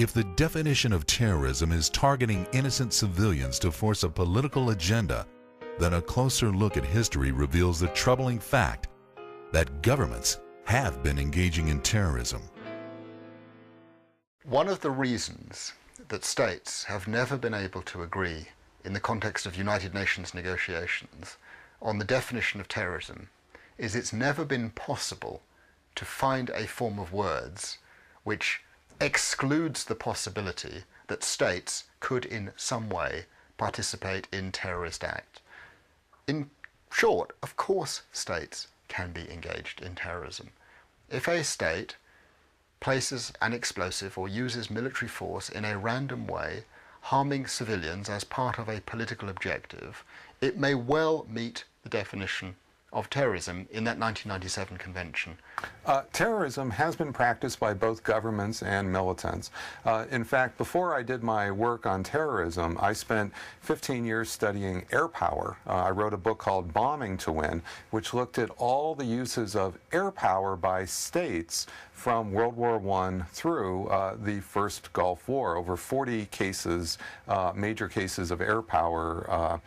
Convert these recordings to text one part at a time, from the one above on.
If the definition of terrorism is targeting innocent civilians to force a political agenda, then a closer look at history reveals the troubling fact that governments have been engaging in terrorism. One of the reasons that states have never been able to agree in the context of United Nations negotiations on the definition of terrorism is it's never been possible to find a form of words which excludes the possibility that states could in some way participate in terrorist act. In short, of course states can be engaged in terrorism. If a state places an explosive or uses military force in a random way, harming civilians as part of a political objective, it may well meet the definition of terrorism in that 1997 convention. Terrorism has been practiced by both governments and militants. In fact, before I did my work on terrorism, I spent 15 years studying air power. I wrote a book called Bombing to Win, which looked at all the uses of air power by states from World War I through the first Gulf War. Over 40 cases, major cases of air power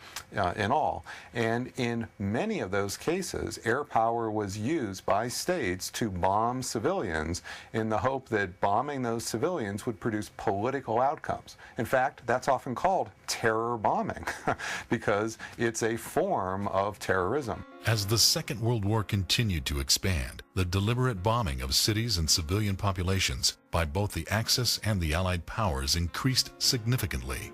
in all. And in many of those cases, air power was used by states to bomb civilians in the hope that bombing those civilians would produce political outcomes. In fact, that's often called terror bombing because it's a form of terrorism. As the Second World War continued to expand, the deliberate bombing of cities and civilian populations by both the Axis and the Allied powers increased significantly.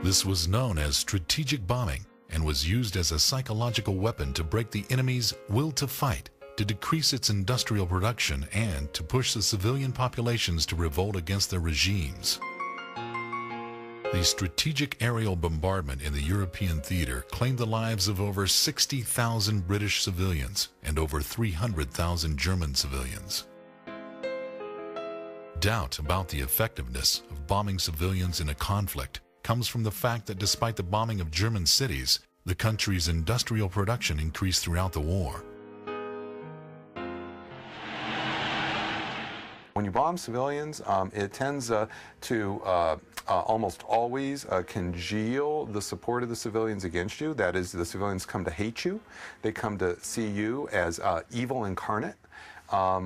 This was known as strategic bombing and was used as a psychological weapon to break the enemy's will to fight, to decrease its industrial production, and to push the civilian populations to revolt against their regimes. The strategic aerial bombardment in the European theater claimed the lives of over 60,000 British civilians and over 300,000 German civilians. Doubt about the effectiveness of bombing civilians in a conflict comes from the fact that despite the bombing of German cities, the country's industrial production increased throughout the war. When you bomb civilians, it tends to almost always congeal the support of the civilians against you. That is, the civilians come to hate you. They come to see you as evil incarnate.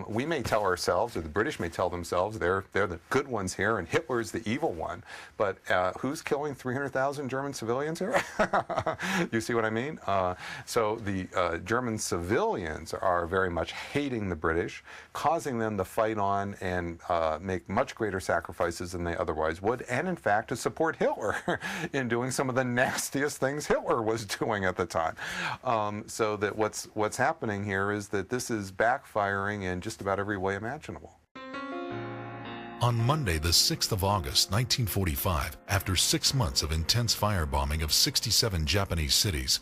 We may tell ourselves, or the British may tell themselves, they're the good ones here and Hitler's the evil one. But who's killing 300,000 German civilians here? You see what I mean? So the German civilians are very much hating the British, causing them to fight on and make much greater sacrifices than they otherwise would, and in fact to support Hitler in doing some of the nastiest things Hitler was doing at the time. So that what's happening here is that this is backfiring in just about every way imaginable. On Monday, the 6th of August, 1945, after 6 months of intense firebombing of 67 Japanese cities,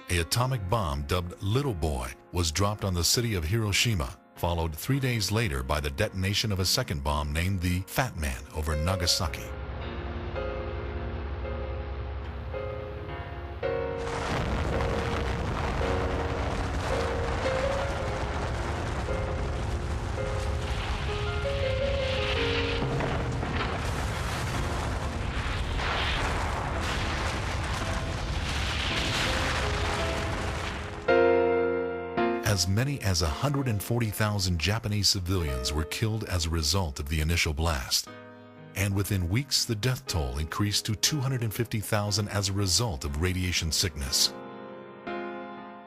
an atomic bomb dubbed Little Boy was dropped on the city of Hiroshima, followed 3 days later by the detonation of a second bomb named the Fat Man over Nagasaki. As many as 140,000 Japanese civilians were killed as a result of the initial blast. And within weeks, the death toll increased to 250,000 as a result of radiation sickness.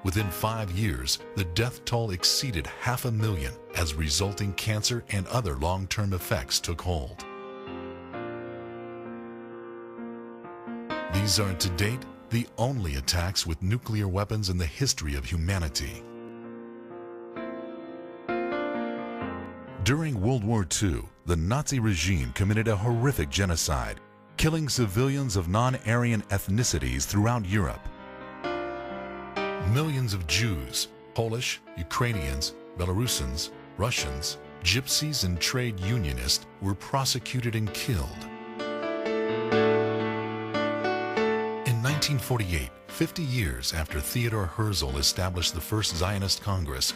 Within 5 years, the death toll exceeded 500,000 as resulting cancer and other long-term effects took hold. These are, to date, the only attacks with nuclear weapons in the history of humanity. During World War II, the Nazi regime committed a horrific genocide, killing civilians of non-Aryan ethnicities throughout Europe. Millions of Jews, Polish, Ukrainians, Belarusians, Russians, Gypsies, and trade unionists were prosecuted and killed. In 1948, 50 years after Theodor Herzl established the first Zionist Congress,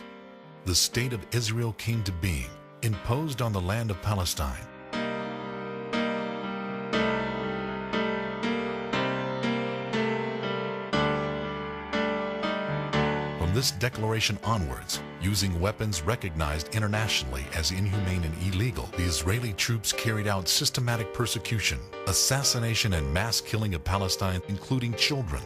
the State of Israel came to being imposed on the land of Palestine. From this declaration onwards, using weapons recognized internationally as inhumane and illegal, the Israeli troops carried out systematic persecution, assassination, and mass killing of Palestine, including children.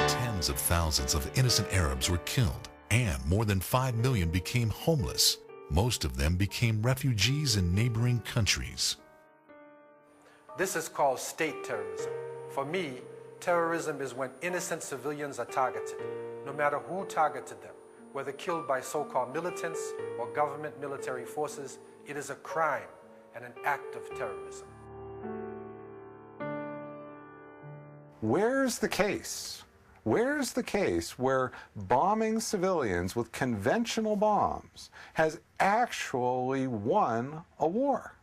Tens of thousands of innocent Arabs were killed, and more than 5 million became homeless. Most of them became refugees in neighboring countries. This is called state terrorism. For me, terrorism is when innocent civilians are targeted, no matter who targeted them, whether killed by so-called militants or government military forces. It is a crime and an act of terrorism. Where's the case? Where's the case where bombing civilians with conventional bombs has actually won a war?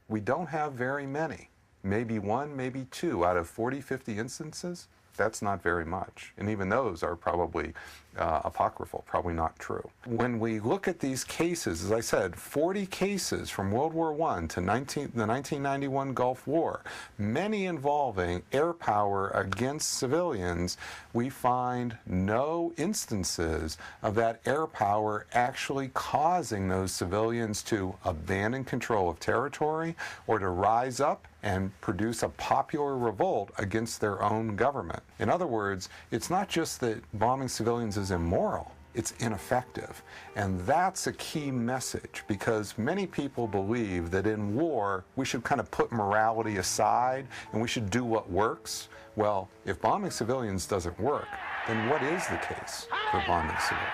We don't have very many. Maybe one, maybe two out of 40, 50 instances. That's not very much. And even those are probably apocryphal, probably not true. When we look at these cases, as I said, 40 cases from World War I to the 1991 Gulf War, many involving air power against civilians, we find no instances of that air power actually causing those civilians to abandon control of territory or to rise up and produce a popular revolt against their own government. In other words, it's not just that bombing civilians is immoral, it's ineffective. And that's a key message, because many people believe that in war we should kind of put morality aside and we should do what works. Well, if bombing civilians doesn't work, then what is the case for bombing civilians?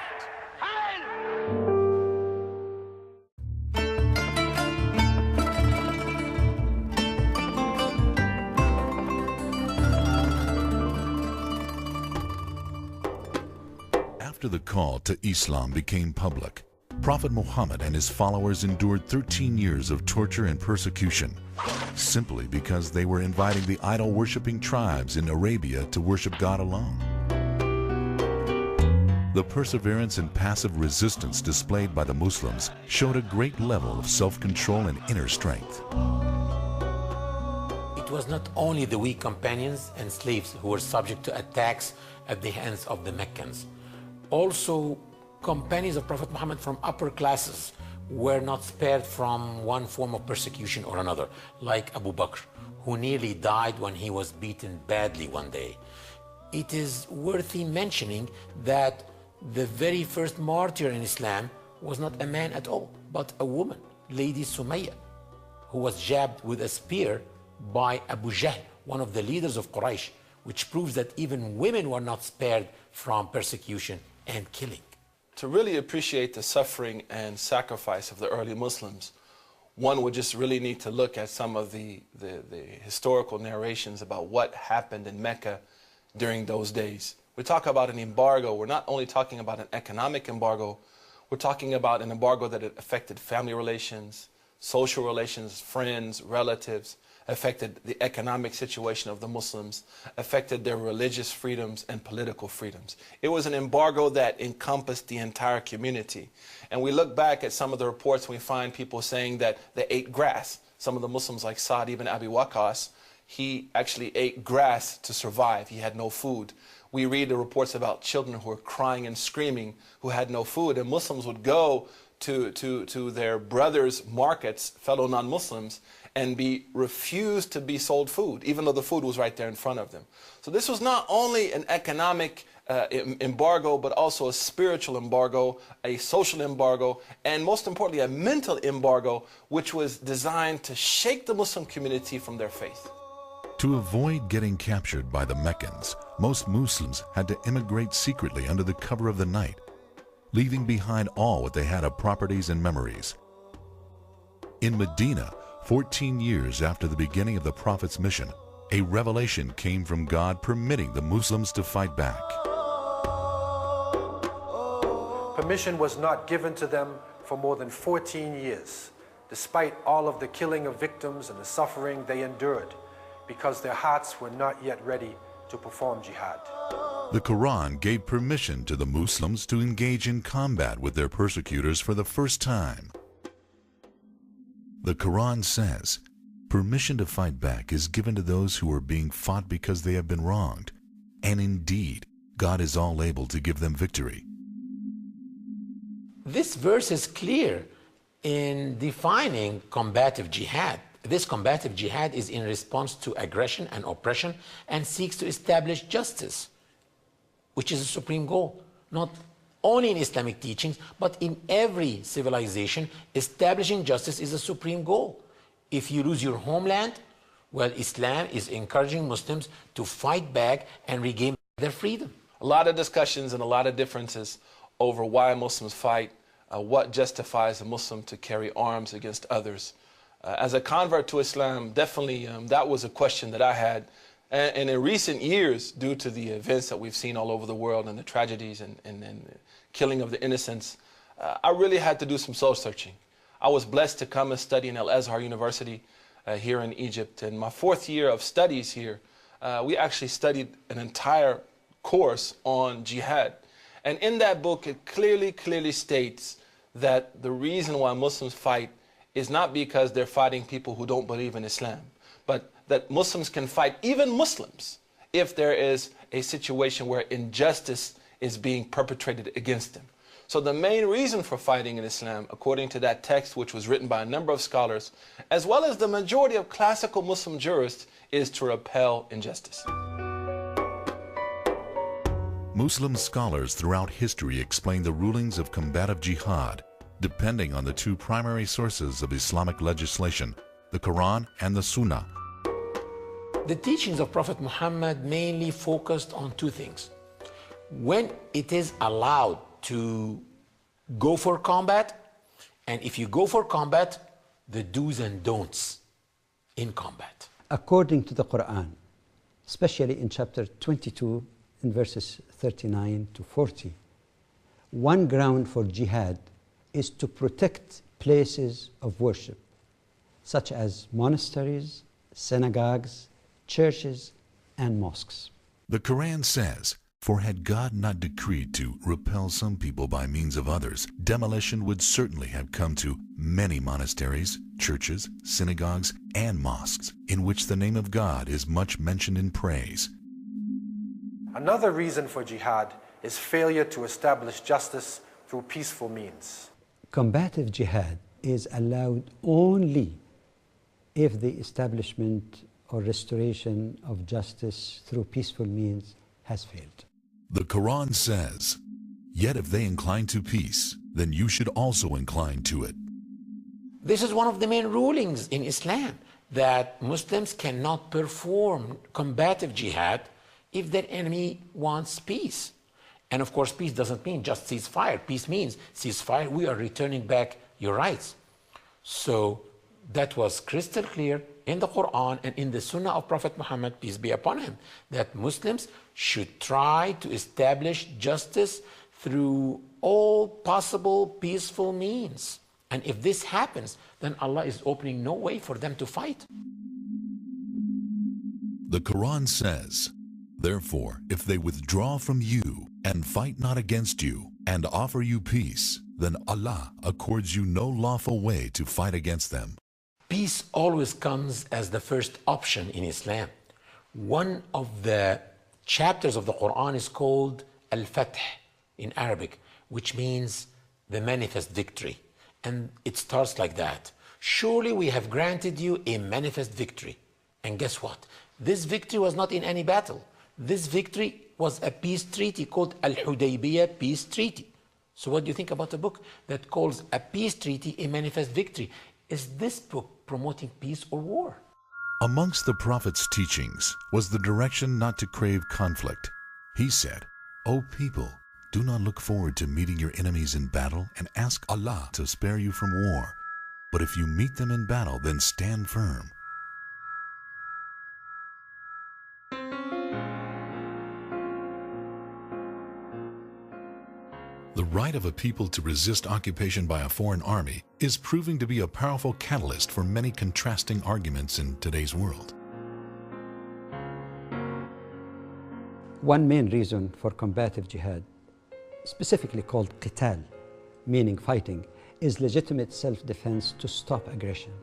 After the call to Islam became public, Prophet Muhammad and his followers endured 13 years of torture and persecution, simply because they were inviting the idol-worshipping tribes in Arabia to worship God alone. The perseverance and passive resistance displayed by the Muslims showed a great level of self-control and inner strength. It was not only the weak companions and slaves who were subject to attacks at the hands of the Meccans. Also, companions of Prophet Muhammad from upper classes were not spared from one form of persecution or another, like Abu Bakr, who nearly died when he was beaten badly one day. It is worthy mentioning that the very first martyr in Islam was not a man at all, but a woman, Lady Sumayya, who was jabbed with a spear by Abu Jahl, one of the leaders of Quraysh, which proves that even women were not spared from persecution and killing. To really appreciate the suffering and sacrifice of the early Muslims, one would just really need to look at some of the historical narrations about what happened in Mecca during those days. We talk about an embargo. We're not only talking about an economic embargo, we're talking about an embargo that affected family relations, social relations, friends, relatives, affected the economic situation of the Muslims, affected their religious freedoms and political freedoms. It was an embargo that encompassed the entire community. And we look back at some of the reports, we find people saying that they ate grass. Some of the Muslims, like Sa'd ibn Abi Waqqas, he actually ate grass to survive. He had no food. We read the reports about children who were crying and screaming who had no food. And Muslims would go to their brothers' markets, fellow non-Muslims, and be refused to be sold food, even though the food was right there in front of them. So this was not only an economic embargo, but also a spiritual embargo, a social embargo, and most importantly, a mental embargo, which was designed to shake the Muslim community from their faith. To avoid getting captured by the Meccans, most Muslims had to immigrate secretly under the cover of the night, leaving behind all what they had of properties and memories. In Medina, 14 years after the beginning of the Prophet's mission, a revelation came from God permitting the Muslims to fight back. Permission was not given to them for more than 14 years despite all of the killing of victims and the suffering they endured, because their hearts were not yet ready to perform jihad. The Quran gave permission to the Muslims to engage in combat with their persecutors for the first time. The Quran says, permission to fight back is given to those who are being fought because they have been wronged, and indeed, God is all able to give them victory. This verse is clear in defining combative jihad. This combative jihad is in response to aggression and oppression and seeks to establish justice, which is a supreme goal, not only in Islamic teachings, but in every civilization. Establishing justice is a supreme goal. If you lose your homeland, well, Islam is encouraging Muslims to fight back and regain their freedom. A lot of discussions and a lot of differences over why Muslims fight, what justifies a Muslim to carry arms against others. As a convert to Islam, definitely that was a question that I had. And in recent years, due to the events that we've seen all over the world and the tragedies and killing of the innocents, I really had to do some soul searching. I was blessed to come and study in Al-Azhar University here in Egypt. In my 4th year of studies here, we actually studied an entire course on jihad. And in that book, it clearly states that the reason why Muslims fight is not because they're fighting people who don't believe in Islam, but that Muslims can fight even Muslims if there is a situation where injustice is being perpetrated against them. So the main reason for fighting in Islam, according to that text, which was written by a number of scholars, as well as the majority of classical Muslim jurists, is to repel injustice. Muslim scholars throughout history explain the rulings of combative jihad, depending on the 2 primary sources of Islamic legislation, the Quran and the Sunnah. The teachings of Prophet Muhammad mainly focused on 2 things. When it is allowed to go for combat, and if you go for combat, the do's and don'ts in combat. According to the Quran, especially in chapter 22, in verses 39 to 40, one ground for jihad is to protect places of worship, such as monasteries, synagogues, churches, and mosques. The Quran says, for had God not decreed to repel some people by means of others, demolition would certainly have come to many monasteries, churches, synagogues, and mosques, in which the name of God is much mentioned in praise. Another reason for jihad is failure to establish justice through peaceful means. Combative jihad is allowed only if the establishment or restoration of justice through peaceful means has failed. The Quran says, yet if they incline to peace, then you should also incline to it. This is one of the main rulings in Islam, that Muslims cannot perform combative jihad if their enemy wants peace. And of course, peace doesn't mean just ceasefire. Peace means ceasefire, we are returning back your rights. So that was crystal clear in the Quran and in the Sunnah of Prophet Muhammad, peace be upon him, that Muslims should try to establish justice through all possible peaceful means. And if this happens, then Allah is opening no way for them to fight. The Quran says, therefore, if they withdraw from you and fight not against you and offer you peace, then Allah accords you no lawful way to fight against them. Peace always comes as the first option in Islam. One of the chapters of the Quran is called Al-Fath in Arabic, which means the manifest victory. And it starts like that. Surely we have granted you a manifest victory. And guess what? This victory was not in any battle. This victory was a peace treaty called Al-Hudaybiyah Peace Treaty. So what do you think about a book that calls a peace treaty a manifest victory? Is this book promoting peace or war? Amongst the Prophet's teachings was the direction not to crave conflict. He said, O people, do not look forward to meeting your enemies in battle and ask Allah to spare you from war. But if you meet them in battle, then stand firm. The right of a people to resist occupation by a foreign army is proving to be a powerful catalyst for many contrasting arguments in today's world. One main reason for combative jihad, specifically called qital, meaning fighting, is legitimate self-defense to stop aggression.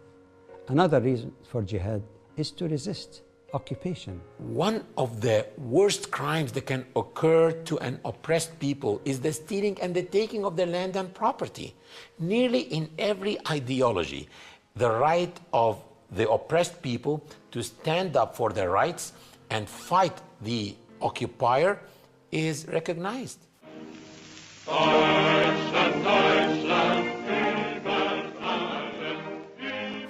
Another reason for jihad is to resist occupation. One of the worst crimes that can occur to an oppressed people is the stealing and the taking of their land and property. Nearly in every ideology, the right of the oppressed people to stand up for their rights and fight the occupier is recognized.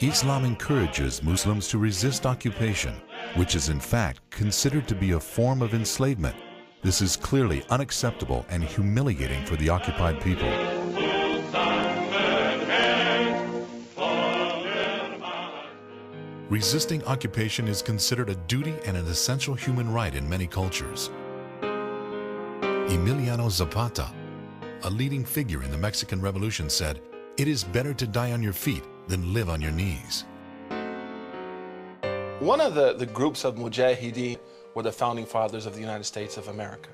Islam encourages Muslims to resist occupation, which is in fact considered to be a form of enslavement. This is clearly unacceptable and humiliating for the occupied people. Resisting occupation is considered a duty and an essential human right in many cultures. Emiliano Zapata, a leading figure in the Mexican Revolution, said, "It is better to die on your feet than live on your knees." One of the groups of mujahideen were the founding fathers of the United States of America,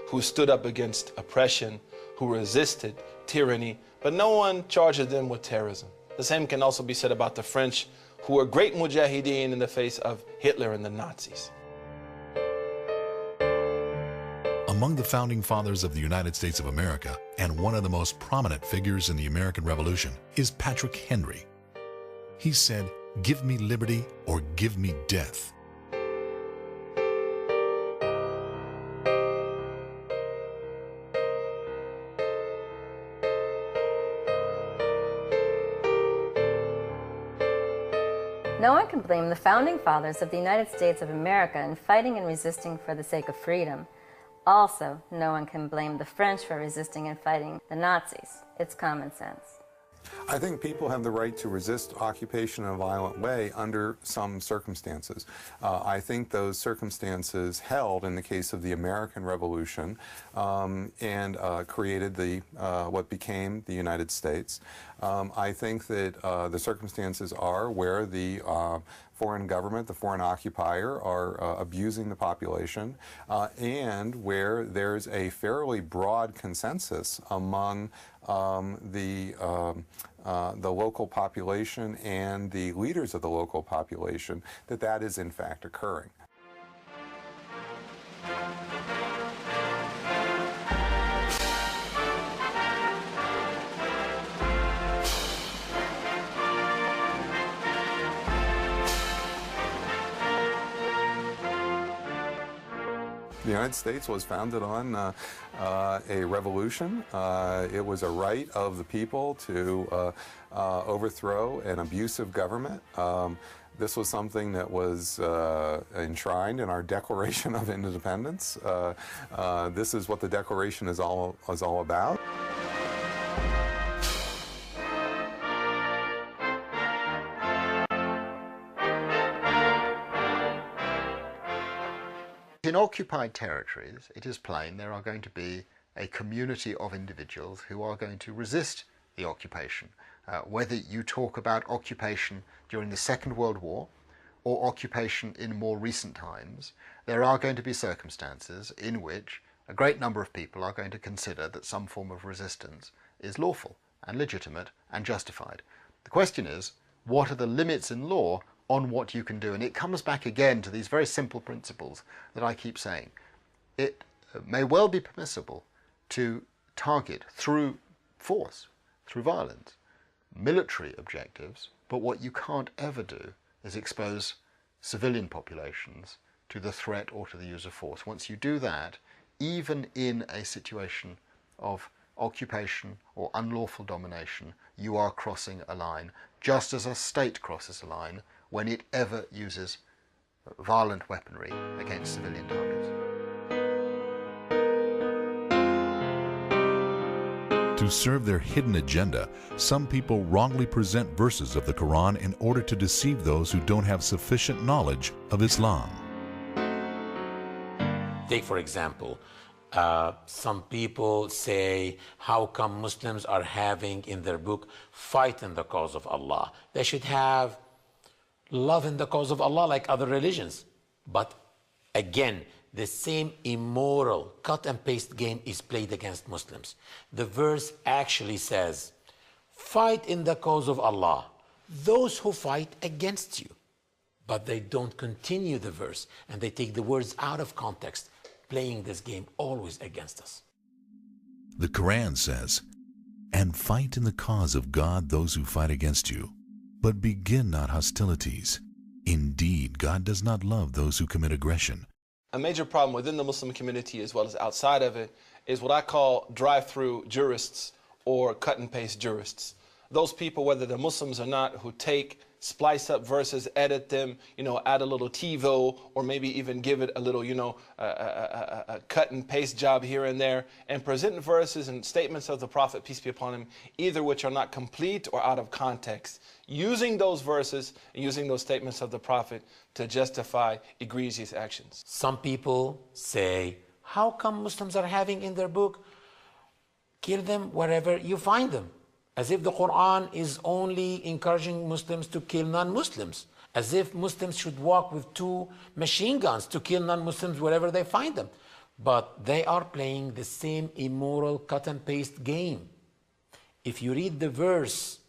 who stood up against oppression, who resisted tyranny, but no one charged them with terrorism. The same can also be said about the French, who were great mujahideen in the face of Hitler and the Nazis. Among the founding fathers of the United States of America, and one of the most prominent figures in the American Revolution, is Patrick Henry. He said, "Give me liberty or give me death." No one can blame the founding fathers of the United States of America in fighting and resisting for the sake of freedom. Also, no one can blame the French for resisting and fighting the Nazis. It's common sense. I think people have the right to resist occupation in a violent way under some circumstances. I think those circumstances held in the case of the American Revolution and created what became the United States. I think that the circumstances are where the foreign government, the foreign occupier, are abusing the population, and where there's a fairly broad consensus among the local population and the leaders of the local population that that is in fact occurring. The United States was founded on a revolution. It was a right of the people to overthrow an abusive government. This was something that was enshrined in our Declaration of Independence. This is what the Declaration is all about. In occupied territories, it is plain there are going to be a community of individuals who are going to resist the occupation. Whether you talk about occupation during the Second World War or occupation in more recent times, there are going to be circumstances in which a great number of people are going to consider that some form of resistance is lawful and legitimate and justified. The question is, what are the limits in law on what you can do? And it comes back again to these very simple principles that I keep saying. It may well be permissible to target through force, through violence, military objectives, but what you can't ever do is expose civilian populations to the threat or to the use of force. Once you do that, even in a situation of occupation or unlawful domination, you are crossing a line, just as a state crosses a line when it ever uses violent weaponry against civilian targets. To serve their hidden agenda, some people wrongly present verses of the Quran in order to deceive those who don't have sufficient knowledge of Islam. Take, for example, Some people say, how come Muslims are having in their book, fight in the cause of Allah? They should have love in the cause of Allah like other religions. But again, the same immoral cut and paste game is played against Muslims. The verse actually says, fight in the cause of Allah, those who fight against you. But they don't continue the verse, and they take the words out of context, playing this game always against us. The Quran says, "And fight in the cause of God those who fight against you, but begin not hostilities. Indeed, God does not love those who commit aggression." A major problem within the Muslim community as well as outside of it is what I call drive-through jurists or cut-and-paste jurists. Those people, whether they're Muslims or not, who take, splice up verses, edit them, add a little TiVo, or maybe even give it a little, a cut-and-paste job here and there, and present verses and statements of the Prophet, peace be upon him, either which are not complete or out of context, using those verses and using those statements of the Prophet to justify egregious actions. Some people say, how come Muslims are having in their book, kill them wherever you find them? As if the Quran is only encouraging Muslims to kill non-Muslims. As if Muslims should walk with 2 machine guns to kill non-Muslims wherever they find them. But they are playing the same immoral cut and paste game. If you read the verse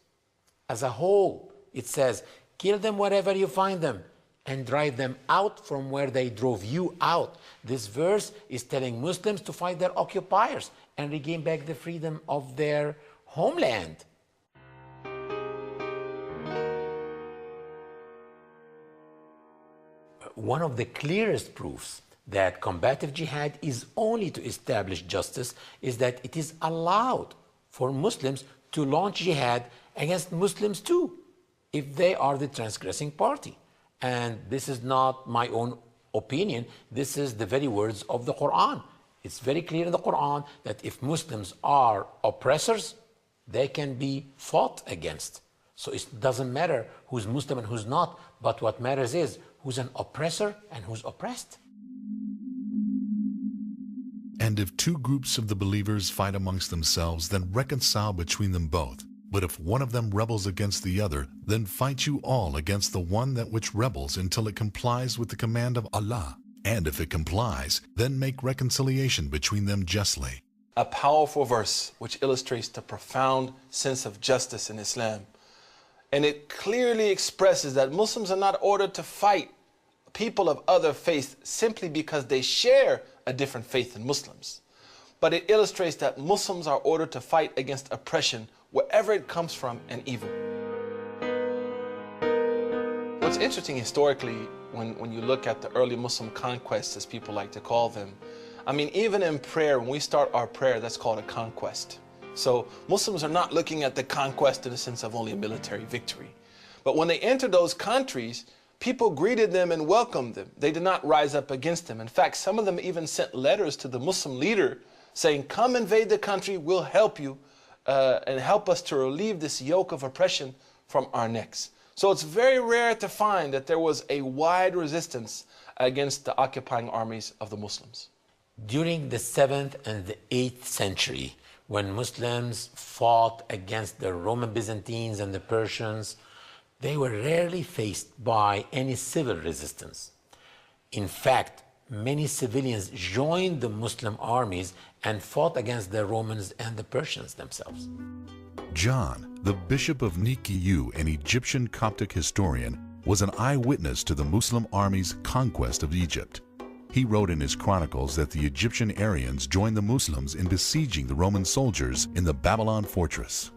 as a whole, it says, kill them wherever you find them and drive them out from where they drove you out. This verse is telling Muslims to fight their occupiers and regain back the freedom of their homeland. One of the clearest proofs that combative jihad is only to establish justice is that it is allowed for Muslims to launch jihad against Muslims too, if they are the transgressing party. And this is not my own opinion, this is the very words of the Quran. It's very clear in the Quran that if Muslims are oppressors, they can be fought against. So it doesn't matter who's Muslim and who's not, but what matters is who's an oppressor and who's oppressed. And if 2 groups of the believers fight amongst themselves, then reconcile between them both. But if one of them rebels against the other, then fight you all against the one that which rebels until it complies with the command of Allah. And if it complies, then make reconciliation between them justly. A powerful verse which illustrates the profound sense of justice in Islam. And it clearly expresses that Muslims are not ordered to fight people of other faiths simply because they share a different faith than Muslims. But it illustrates that Muslims are ordered to fight against oppression wherever it comes from and evil. What's interesting historically, when you look at the early Muslim conquests, as people like to call them, I mean, even in prayer, when we start our prayer, that's called a conquest. So Muslims are not looking at the conquest in the sense of only a military victory. But when they entered those countries, people greeted them and welcomed them. They did not rise up against them. In fact, some of them even sent letters to the Muslim leader saying, come invade the country, we'll help you and help us to relieve this yoke of oppression from our necks. So it's very rare to find that there was a wide resistance against the occupying armies of the Muslims. During the 7th and the 8th century, when Muslims fought against the Roman Byzantines and the Persians, they were rarely faced by any civil resistance. In fact, many civilians joined the Muslim armies and fought against the Romans and the Persians themselves. John, the Bishop of Nikiyu, an Egyptian Coptic historian, was an eyewitness to the Muslim army's conquest of Egypt. He wrote in his chronicles that the Egyptian Aryans joined the Muslims in besieging the Roman soldiers in the Babylon fortress.